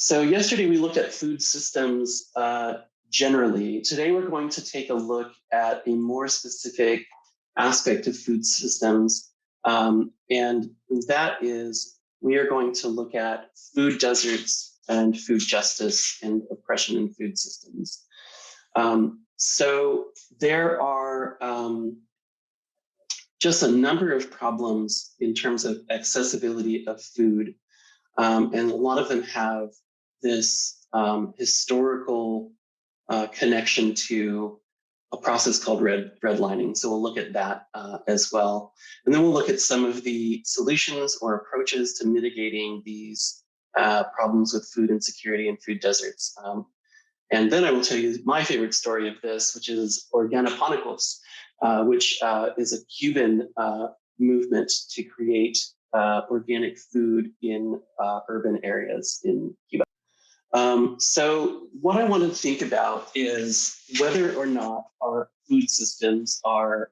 So yesterday we looked at food systems generally. Today we're going to take a look at a more specific aspect of food systems, and that is we are going to look at food deserts and food justice and oppression in food systems. So there are just a number of problems in terms of accessibility of food, and a lot of them have this historical connection to a process called redlining. So we'll look at that as well. And then we'll look at some of the solutions or approaches to mitigating these problems with food insecurity and food deserts. And then I will tell you my favorite story of this, which is Organoponicos, which is a Cuban movement to create organic food in urban areas in Cuba. So what I want to think about is whether or not our food systems are,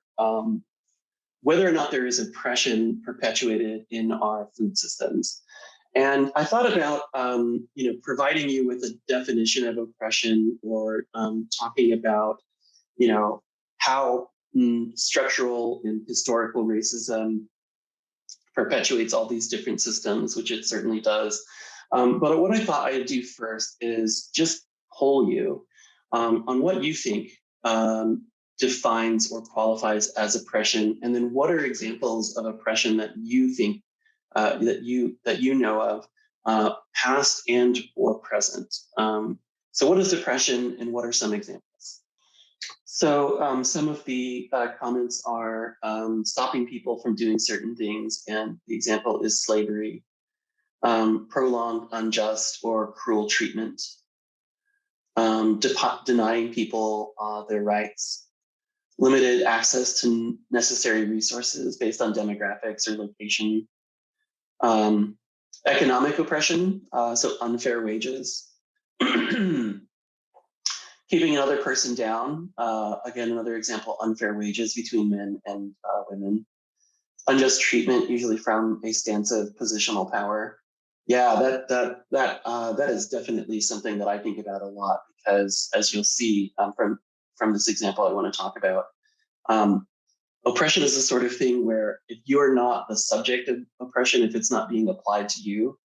whether or not there is oppression perpetuated in our food systems. And I thought about, providing you with a definition of oppression, or talking about, how structural and historical racism perpetuates all these different systems, which it certainly does. But what I thought I'd do first is just poll you on what you think defines or qualifies as oppression, and then what are examples of oppression that you think that you know of, past and or present. So what is oppression, and what are some examples? So some of the comments are stopping people from doing certain things, and the example is slavery, prolonged, unjust, or cruel treatment, denying people their rights, limited access to necessary resources based on demographics or location, economic oppression, so unfair wages, keeping another person down. Again, another example, unfair wages between men and women. Unjust treatment, usually from a stance of positional power. Yeah, that is definitely something that I think about a lot, because as you'll see from this example I want to talk about, oppression is the sort of thing where if you're not the subject of oppression, if it's not being applied to you,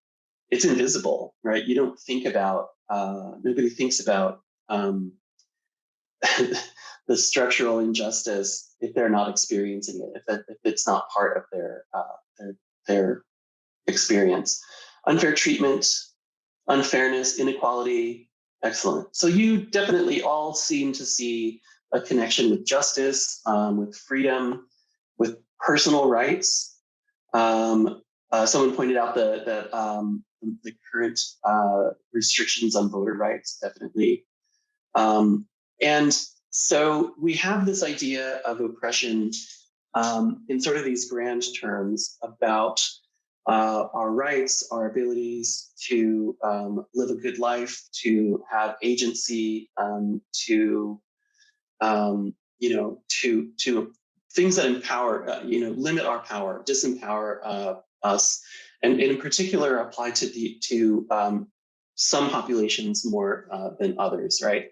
it's invisible, right? You don't think about, nobody thinks about the structural injustice if they're not experiencing it, if it's not part of their experience. Unfair treatment, unfairness, inequality, excellent. So you definitely all seem to see a connection with justice, with freedom, with personal rights. Someone pointed out that the current restrictions on voter rights, definitely. And so we have this idea of oppression in sort of these grand terms about our rights, our abilities to live a good life, to have agency, to things that empower, limit our power, disempower us, and in particular apply to some populations more than others, right?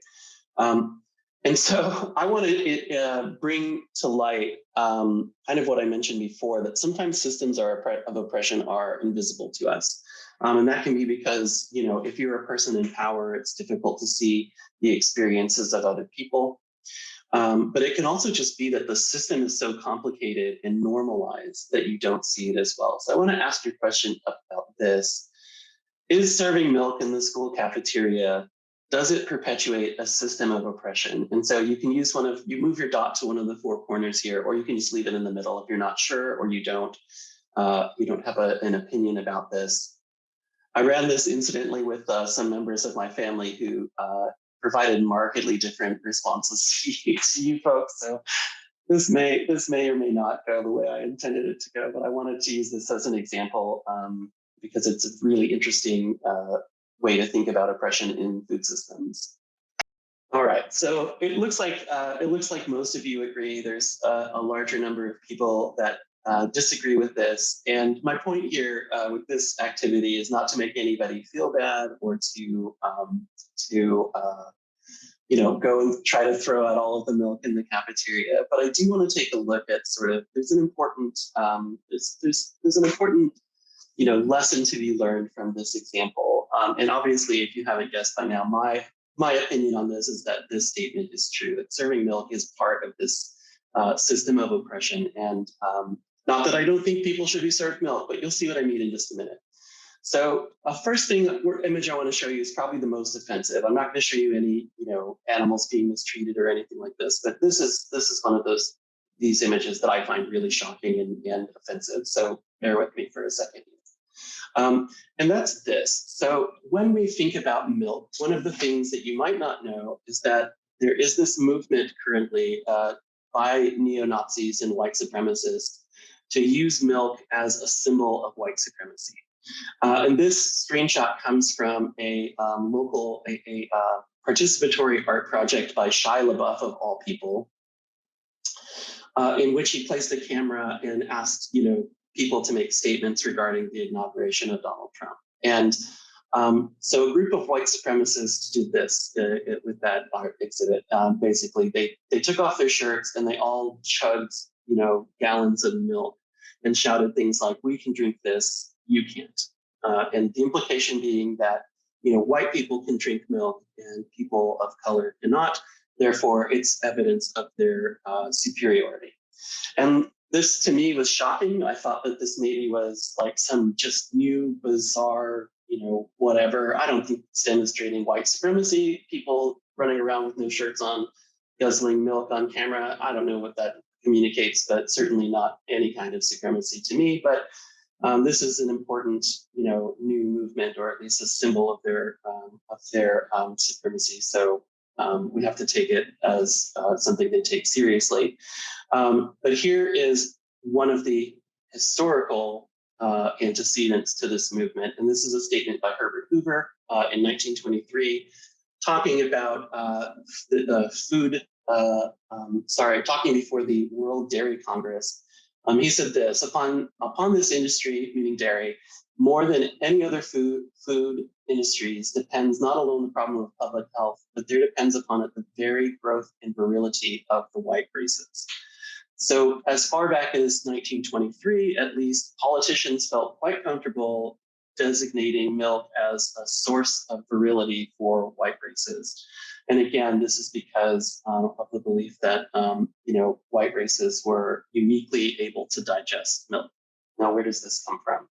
And so I want to bring to light kind of what I mentioned before, that sometimes systems of oppression are invisible to us. And that can be because, if you're a person in power, it's difficult to see the experiences of other people. But it can also just be that the system is so complicated and normalized that you don't see it as well. So I want to ask your question about this. Is serving milk in the school cafeteria, does it perpetuate a system of oppression? And so you can use you move your dot to one of the four corners here, or you can just leave it in the middle if you're not sure, or you don't have an opinion about this. I ran this incidentally with some members of my family who provided markedly different responses to you folks. So this may or may not go the way I intended it to go, but I wanted to use this as an example because it's a really interesting way to think about oppression in food systems. All right, so it looks like most of you agree. There's a larger number of people that disagree with this. And my point here with this activity is not to make anybody feel bad or to go and try to throw out all of the milk in the cafeteria. But I do want to take a look at sort of there's an important there's an important lesson to be learned from this example. And obviously, if you haven't guessed by now, my opinion on this is that this statement is true, that serving milk is part of this system of oppression. And not that I don't think people should be served milk, but you'll see what I mean in just a minute. So first thing, image I want to show you is probably the most offensive. I'm not going to show you any, animals being mistreated or anything like this, but this is one of these images that I find really shocking and offensive. So bear with me for a second. And that's this. So when we think about milk, one of the things that you might not know is that there is this movement currently by neo-Nazis and white supremacists to use milk as a symbol of white supremacy. And this screenshot comes from a local participatory art project by Shia LaBeouf, of all people, in which he placed a camera and asked, people to make statements regarding the inauguration of Donald Trump. And so a group of white supremacists did this with that art exhibit. Basically, they took off their shirts and they all chugged, gallons of milk and shouted things like, "We can drink this, you can't." And the implication being that, white people can drink milk and people of color cannot. Therefore, it's evidence of their superiority. And this to me was shocking. I thought that this maybe was like some just new, bizarre, whatever. I don't think it's demonstrating white supremacy, people running around with no shirts on, guzzling milk on camera. I don't know what that communicates, but certainly not any kind of supremacy to me. But this is an important, new movement, or at least a symbol of their supremacy. So we have to take it as something they take seriously. But here is one of the historical antecedents to this movement. And this is a statement by Herbert Hoover in 1923, talking about talking before the World Dairy Congress. He said this: upon this industry, meaning dairy, more than any other food industries, depends not alone the problem of public health, but there depends upon it the very growth and virility of the white races. So as far back as 1923, at least, politicians felt quite comfortable designating milk as a source of virility for white races. And again, this is because of the belief that, white races were uniquely able to digest milk. Now, where does this come from?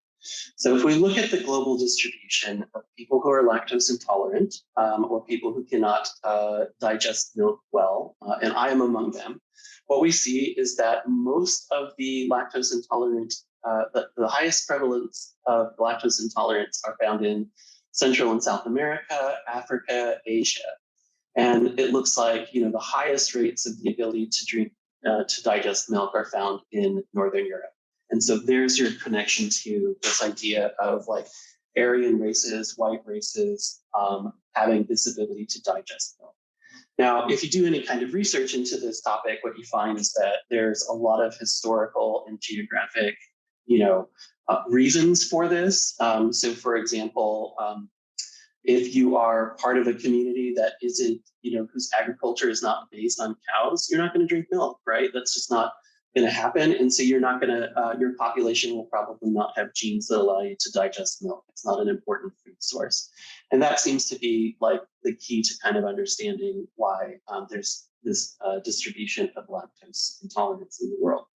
So if we look at the global distribution of people who are lactose intolerant or people who cannot digest milk well, and I am among them, what we see is that most of the lactose intolerant, the highest prevalence of lactose intolerance are found in Central and South America, Africa, Asia. And it looks like, the highest rates of the ability to drink, to digest milk are found in Northern Europe. And so there's your connection to this idea of like Aryan races, white races, having this ability to digest milk. Now, if you do any kind of research into this topic, what you find is that there's a lot of historical and geographic, reasons for this. So for example, if you are part of a community that isn't, whose agriculture is not based on cows, you're not going to drink milk, right? That's just not going to happen. And so you're not going to, your population will probably not have genes that allow you to digest milk. It's not an important food source. And that seems to be like the key to kind of understanding why there's this distribution of lactose intolerance in the world.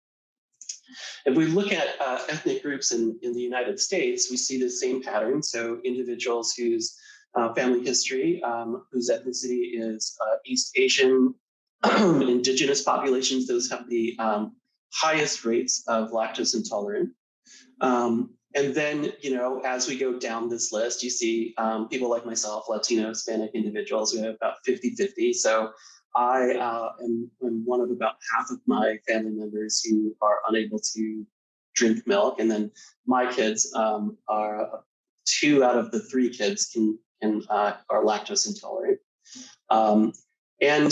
If we look at ethnic groups in the United States, we see the same pattern. So individuals whose family history, whose ethnicity is East Asian, indigenous populations, those have the highest rates of lactose intolerant. And then, as we go down this list, you see people like myself, Latino, Hispanic individuals, who have about 50-50. So I am one of about half of my family members who are unable to drink milk. And then my kids are 2 out of the 3 kids are lactose intolerant. And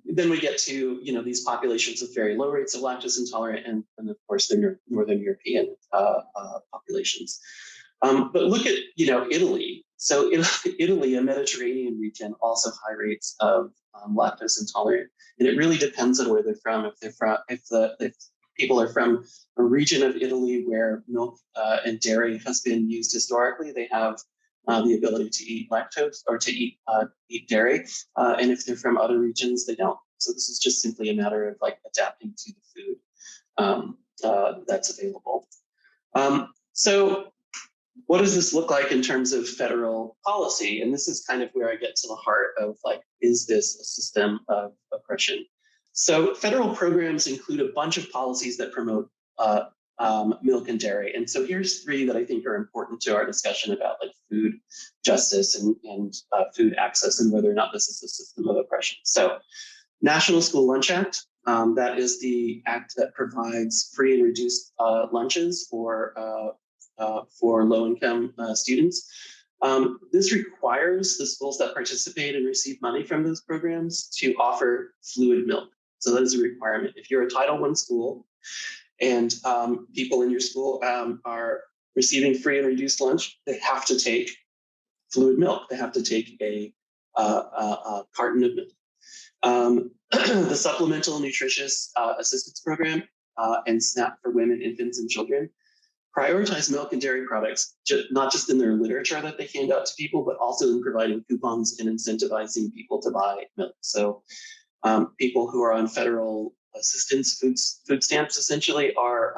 then we get to, these populations with very low rates of lactose intolerant, and of course, the Northern European populations. But look at, Italy. So Italy, a Mediterranean region, also high rates of lactose intolerant, and it really depends on where they're from. If people are from a region of Italy where milk and dairy has been used historically, they have the ability to eat lactose or to eat dairy, and if they're from other regions, they don't. So this is just simply a matter of like adapting to the food that's available. So what does this look like in terms of federal policy? And this is kind of where I get to the heart of like, is this a system of oppression? So federal programs include a bunch of policies that promote milk and dairy. And so here's three that I think are important to our discussion about like food justice and food access and whether or not this is a system of oppression. So National School Lunch Act, that is the act that provides free and reduced lunches for low-income students. This requires the schools that participate and receive money from those programs to offer fluid milk. So that is a requirement. If you're a Title I school and people in your school are receiving free and reduced lunch, they have to take fluid milk. They have to take a carton of milk. The Supplemental Nutritious Assistance Program and SNAP for women, infants, and children prioritize milk and dairy products, not just in their literature that they hand out to people, but also in providing coupons and incentivizing people to buy milk. So people who are on federal assistance food stamps essentially are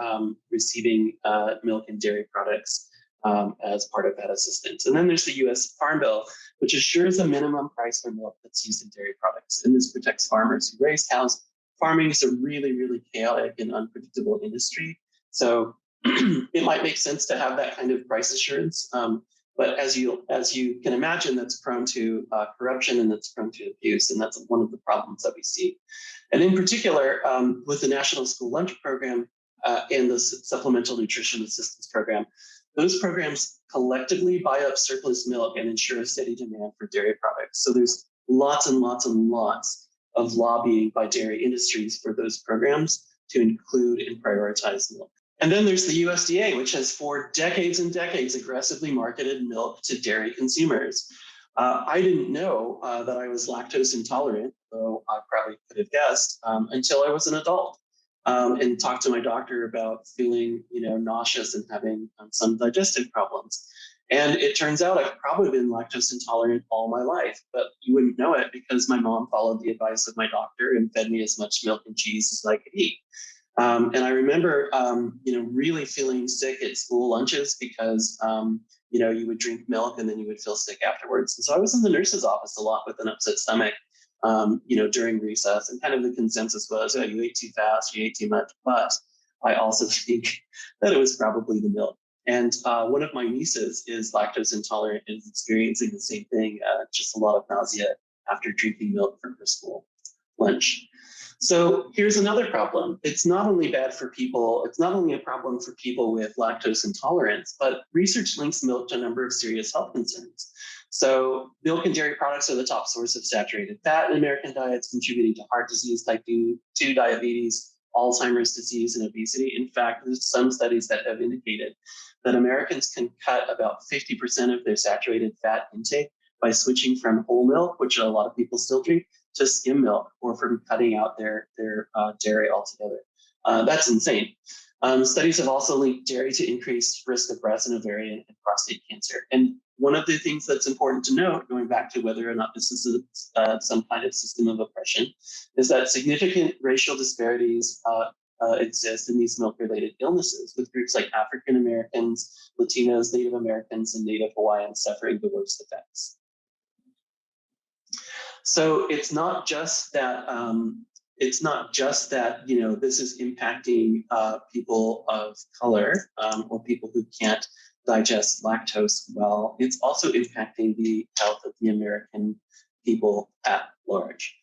receiving milk and dairy products as part of that assistance. And then there's the U.S. Farm Bill, which assures a minimum price for milk that's used in dairy products. And this protects farmers who raise cows. Farming is a really, really chaotic and unpredictable industry. So it might make sense to have that kind of price assurance. But as you can imagine, that's prone to corruption and that's prone to abuse. And that's one of the problems that we see. And in particular, with the National School Lunch Program and the Supplemental Nutrition Assistance Program, those programs collectively buy up surplus milk and ensure a steady demand for dairy products. So there's lots and lots and lots of lobbying by dairy industries for those programs to include and prioritize milk. And then there's the USDA, which has for decades and decades aggressively marketed milk to dairy consumers. I didn't know that I was lactose intolerant, though I probably could have guessed, until I was an adult and talked to my doctor about feeling, nauseous and having some digestive problems. And it turns out I've probably been lactose intolerant all my life, but you wouldn't know it because my mom followed the advice of my doctor and fed me as much milk and cheese as I could eat. And I remember, really feeling sick at school lunches because, you would drink milk and then you would feel sick afterwards. And so I was in the nurse's office a lot with an upset stomach, during recess, and kind of the consensus was, oh, you ate too fast, you ate too much. But I also think that it was probably the milk. And one of my nieces is lactose intolerant and is experiencing the same thing, just a lot of nausea after drinking milk from her school lunch. So here's another problem. It's not only bad for people, it's not only a problem for people with lactose intolerance, but research links milk to a number of serious health concerns. So milk and dairy products are the top source of saturated fat in American diets, contributing to heart disease, type 2 diabetes, Alzheimer's disease, and obesity. In fact, there's some studies that have indicated that Americans can cut about 50% of their saturated fat intake by switching from whole milk, which a lot of people still drink, to skim milk, or from cutting out their dairy altogether. That's insane. Studies have also linked dairy to increased risk of breast and ovarian and prostate cancer. And one of the things that's important to note, going back to whether or not this is some kind of system of oppression, is that significant racial disparities exist in these milk-related illnesses, with groups like African Americans, Latinos, Native Americans, and Native Hawaiians suffering the worst effects. So it's not just that this is impacting people of color or people who can't digest lactose well. It's also impacting the health of the American people at large.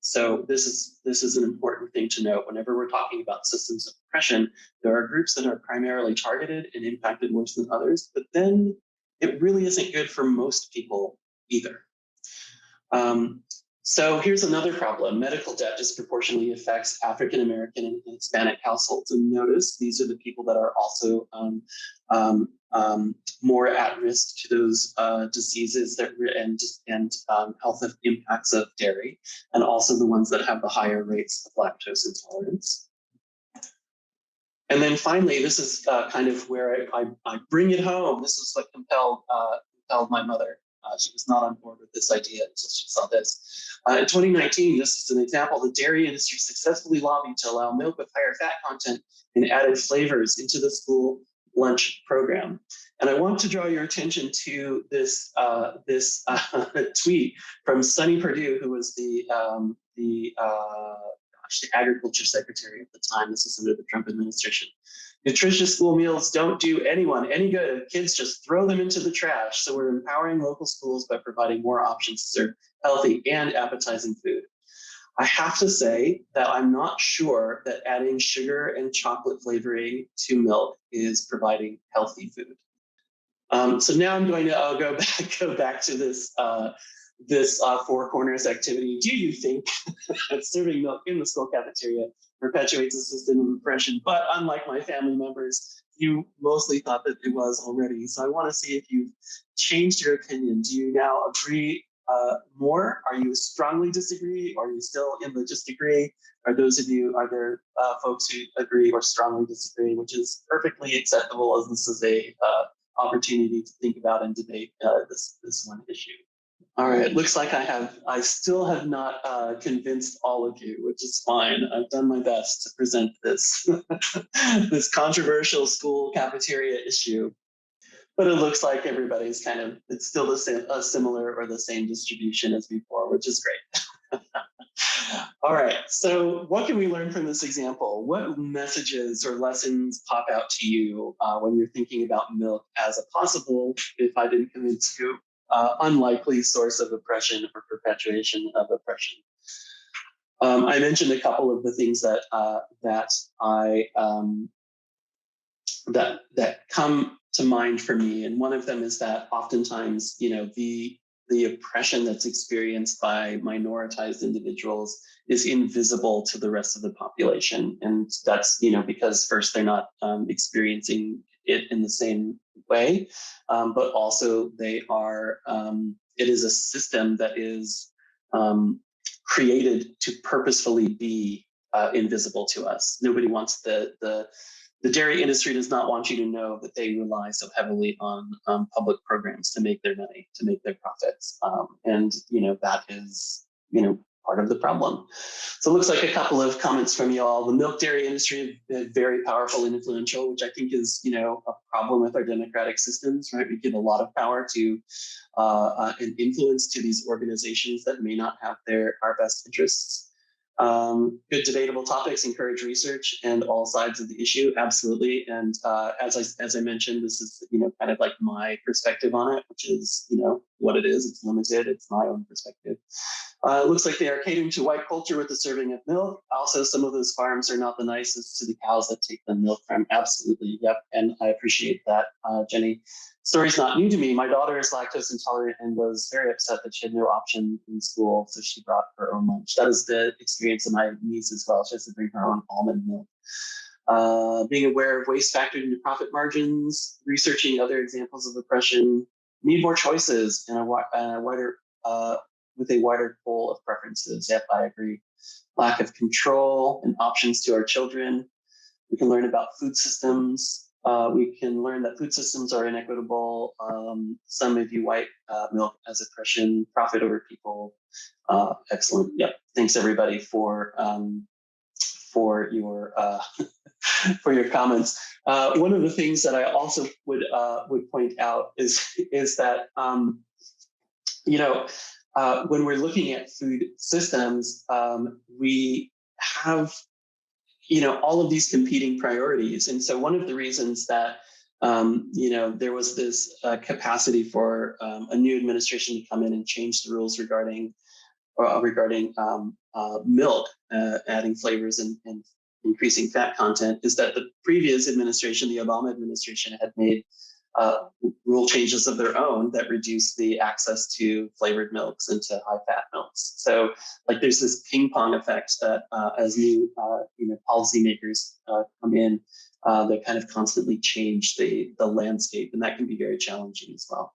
So this is an important thing to note. Whenever we're talking about systems of oppression, there are groups that are primarily targeted and impacted worse than others, but then it really isn't good for most people either. So here's another problem. Medical debt disproportionately affects African American and Hispanic households. And notice these are the people that are also more at risk to those diseases that and health impacts of dairy, and also the ones that have the higher rates of lactose intolerance. And then finally, this is kind of where I bring it home. This is what compelled my mother. She was not on board with this idea until she saw this. In 2019, this is an example. The dairy industry successfully lobbied to allow milk with higher fat content and added flavors into the school lunch program. And I want to draw your attention to this tweet from Sonny Perdue, who was the agriculture secretary at the time. This is under the Trump administration. Nutritious school meals don't do anyone any good. Kids just throw them into the trash. So we're empowering local schools by providing more options to serve healthy and appetizing food. I have to say that I'm not sure that adding sugar and chocolate flavoring to milk is providing healthy food. So now I'm going to go back to this Four Corners activity. Do you think that serving milk in the school cafeteria perpetuates a system of oppression? But unlike my family members, you mostly thought that it was already. So I want to see if you've changed your opinion. Do you now agree more? Are you strongly disagree? Or are you still in the just agree? Are there folks who agree or strongly disagree, which is perfectly acceptable, as this is a opportunity to think about and debate this one issue. All right, looks like I still have not convinced all of you, which is fine. I've done my best to present this, this controversial school cafeteria issue, but it looks like everybody's it's still a similar or the same distribution as before, which is great. All right, so what can we learn from this example? What messages or lessons pop out to you when you're thinking about milk as a possible, if I didn't convince you, unlikely source of oppression or perpetuation of oppression? I mentioned a couple of the things that come to mind for me, and one of them is that oftentimes, the oppression that's experienced by minoritized individuals is invisible to the rest of the population, and that's because first they're not experiencing it in the same way, but also they are. It is a system that is created to purposefully be invisible to us. Nobody wants the dairy industry does not want you to know that they rely so heavily on public programs to make their money, to make their profits, and that is part of the problem. So it looks like a couple of comments from y'all. The milk dairy industry is very powerful and influential, which I think is, a problem with our democratic systems, right? We give a lot of power to and influence to these organizations that may not have our best interests. Good debatable topics, encourage research and all sides of the issue, absolutely. And as I mentioned, this is kind of like my perspective on it, which is what it is. It's limited. It's my own perspective. It looks like they are catering to white culture with the serving of milk. Also, some of those farms are not the nicest to the cows that take the milk from. Absolutely, yep. And I appreciate that, Jenny. Story's not new to me. My daughter is lactose intolerant and was very upset that she had no option in school, so she brought her own lunch. That is the experience of my niece as well. She has to bring her own almond milk. Being aware of waste factored into profit margins, researching other examples of oppression, need more choices and with a wider pool of preferences. Yep, I agree. Lack of control and options to our children. We can learn about food systems. We can learn that food systems are inequitable. Some may view white milk as oppression, profit over people. Excellent. Yep. Thanks everybody for your for your comments. One of the things that I also would point out is that when we're looking at food systems, we have all of these competing priorities. And so one of the reasons that, there was this capacity for a new administration to come in and change the rules regarding milk, adding flavors and increasing fat content, is that the previous administration, the Obama administration, had made rule changes of their own that reduce the access to flavored milks and to high fat milks. So like there's this ping pong effect that as new policymakers come in, they kind of constantly change the landscape, and that can be very challenging as well.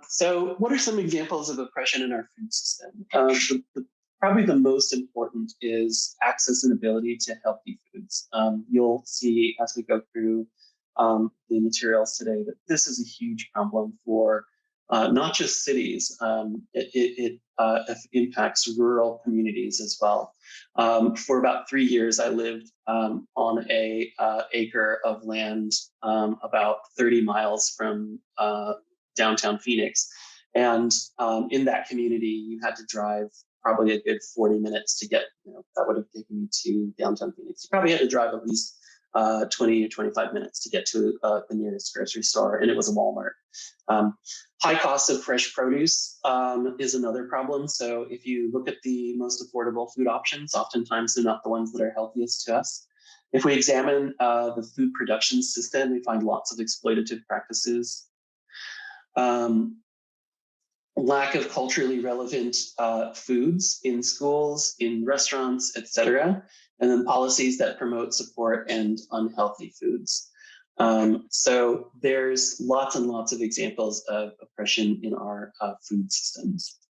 So what are some examples of oppression in our food system? Probably the most important is access and ability to healthy foods. You'll see as we go through the materials today that this is a huge problem for not just cities. It impacts rural communities as well. For about 3 years, I lived on a acre of land about 30 miles from downtown Phoenix. And in that community, you had to drive probably a good 40 minutes to get, that would have taken me to downtown Phoenix. You probably had to drive at least 20 or 25 minutes to get to the nearest grocery store, and it was a Walmart. High cost of fresh produce is another problem. So if you look at the most affordable food options, oftentimes they're not the ones that are healthiest to us. If we examine the food production system, we find lots of exploitative practices. Lack of culturally relevant foods in schools, in restaurants, etc., and then policies that promote support and unhealthy foods. So there's lots and lots of examples of oppression in our food systems.